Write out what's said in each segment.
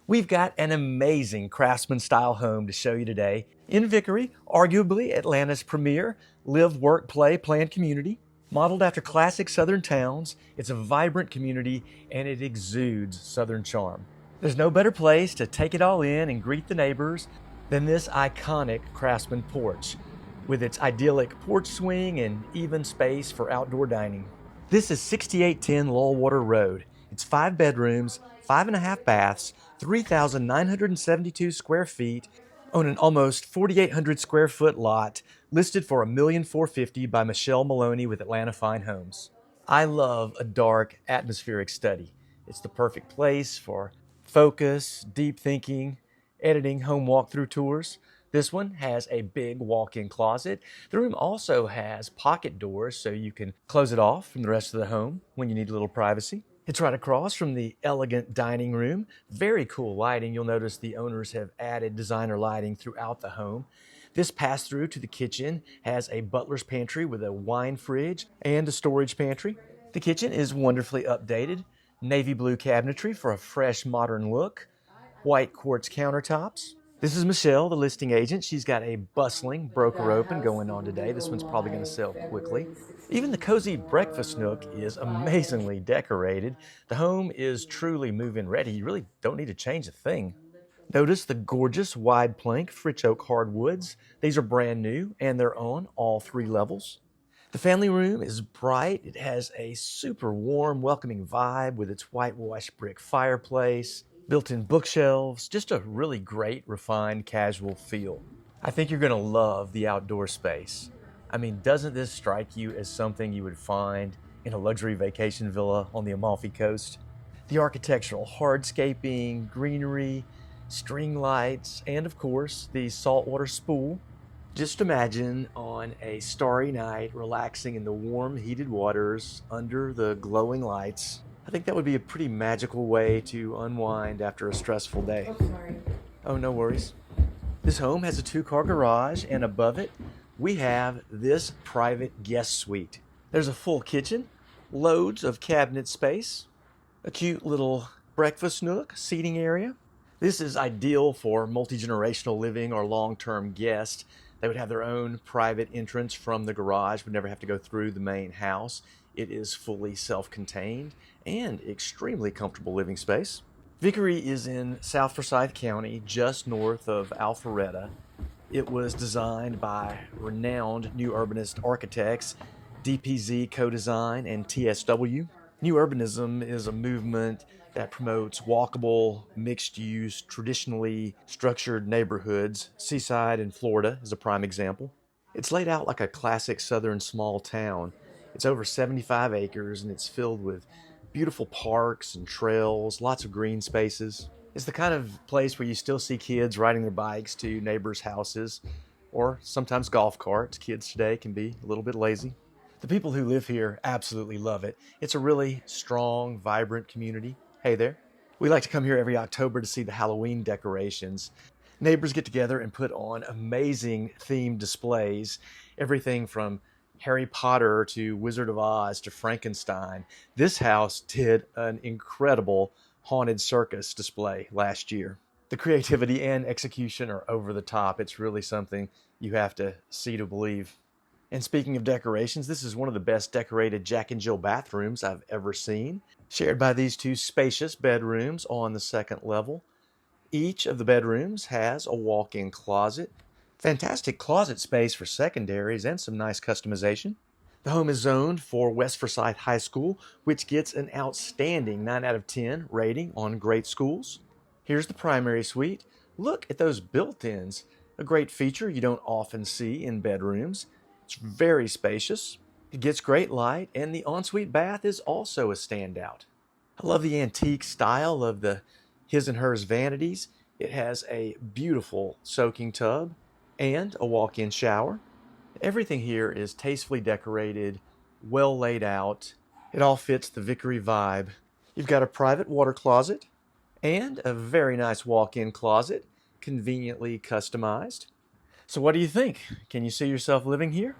We've got an amazing craftsman-style home to show you today in Vickery, arguably Atlanta's premier live, work, play, planned community. Modeled after classic southern towns, it's a vibrant community and it exudes southern charm. There's no better place to take it all in and greet the neighbors than this iconic craftsman porch, with its idyllic porch swing and even space for outdoor dining. This is 6810 Lullwater Road. It's 5 bedrooms, 5.5 baths, 3,972 square feet, on an almost 4,800 square foot lot, listed for $1,450,000 by Maloney with Atlanta Fine Homes. I love a dark, atmospheric study. It's the perfect place for focus, deep thinking, editing home walkthrough tours. This one has a big walk-in closet. The room also has pocket doors so you can close it off from the rest of the home when you need a little privacy. It's right across from the elegant dining room. Very cool lighting. You'll notice the owners have added designer lighting throughout the home. This pass-through to the kitchen has a butler's pantry with a wine fridge and a storage pantry. The kitchen is wonderfully updated. Navy blue cabinetry for a fresh, modern look. White quartz countertops. This is Michelle, the listing agent. She's got a bustling broker open going on today. This one's probably going to sell quickly. Even the cozy breakfast nook is amazingly decorated. The home is truly move-in ready. You really don't need to change a thing. Notice the gorgeous wide plank Fritz oak hardwoods. These are brand new and they're on all 3 levels. The family room is bright. It has a super warm, welcoming vibe with its whitewashed brick fireplace, built-in bookshelves, just a really great, refined, casual feel. I think you're gonna love the outdoor space. I mean, doesn't this strike you as something you would find in a luxury vacation villa on the Amalfi Coast? The architectural hardscaping, greenery, string lights, and of course, the saltwater spool. Just imagine on a starry night, relaxing in the warm, heated waters under the glowing lights. I think that would be a pretty magical way to unwind after a stressful day. Oh, sorry. Oh, no worries. This home has a 2-car garage, and above it, we have this private guest suite. There's a full kitchen, loads of cabinet space, a cute little breakfast nook, seating area. This is ideal for multi-generational living or long-term guests. They would have their own private entrance from the garage, would never have to go through the main house. It is fully self-contained and extremely comfortable living space. Vickery is in South Forsyth County, just north of Alpharetta. It was designed by renowned New Urbanist architects, DPZ Co-Design and TSW. New urbanism is a movement that promotes walkable, mixed-use, traditionally structured neighborhoods. Seaside in Florida is a prime example. It's laid out like a classic southern small town. It's over 75 acres and it's filled with beautiful parks and trails, lots of green spaces. It's the kind of place where you still see kids riding their bikes to neighbors' houses, or sometimes golf carts. Kids today can be a little bit lazy. The people who live here absolutely love it. It's a really strong, vibrant community. Hey there. We like to come here every October to see the Halloween decorations. Neighbors get together and put on amazing themed displays, everything from Harry Potter to Wizard of Oz to Frankenstein. This house did an incredible haunted circus display last year. The creativity and execution are over the top. It's really something you have to see to believe. And speaking of decorations, this is one of the best decorated Jack and Jill bathrooms I've ever seen, shared by these 2 spacious bedrooms on the 2nd level. Each of the bedrooms has a walk-in closet. Fantastic closet space for secondaries and some nice customization. The home is zoned for West Forsyth High School, which gets an outstanding 9 out of 10 rating on great schools. Here's the primary suite. Look at those built-ins. A great feature you don't often see in bedrooms. It's very spacious. It gets great light, and the ensuite bath is also a standout. I love the antique style of the his and hers vanities. It has a beautiful soaking tub and a walk-in shower. Everything here is tastefully decorated, well laid out. It all fits the Vickery vibe. You've got a private water closet and a very nice walk-in closet, conveniently customized. So what do you think? Can you see yourself living here?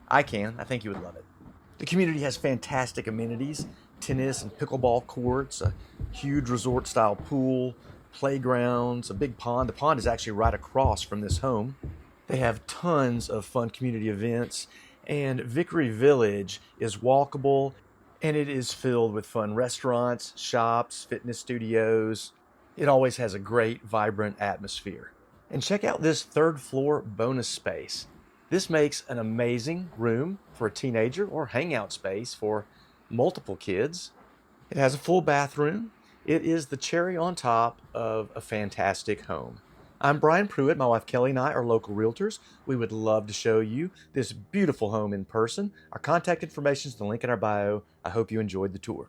I can. I think you would love it. The community has fantastic amenities, tennis and pickleball courts, a huge resort-style pool, playgrounds, a big pond. The pond is actually right across from this home. They have tons of fun community events, and Vickery Village is walkable, and it is filled with fun restaurants, shops, fitness studios. It always has a great, vibrant atmosphere. And check out this third floor bonus space. This makes an amazing room for a teenager or hangout space for multiple kids. It has a full bathroom. It is the cherry on top of a fantastic home. I'm Brian Pruitt. My wife Kelly and I are local realtors. We would love to show you this beautiful home in person. Our contact information is the link in our bio. I hope you enjoyed the tour.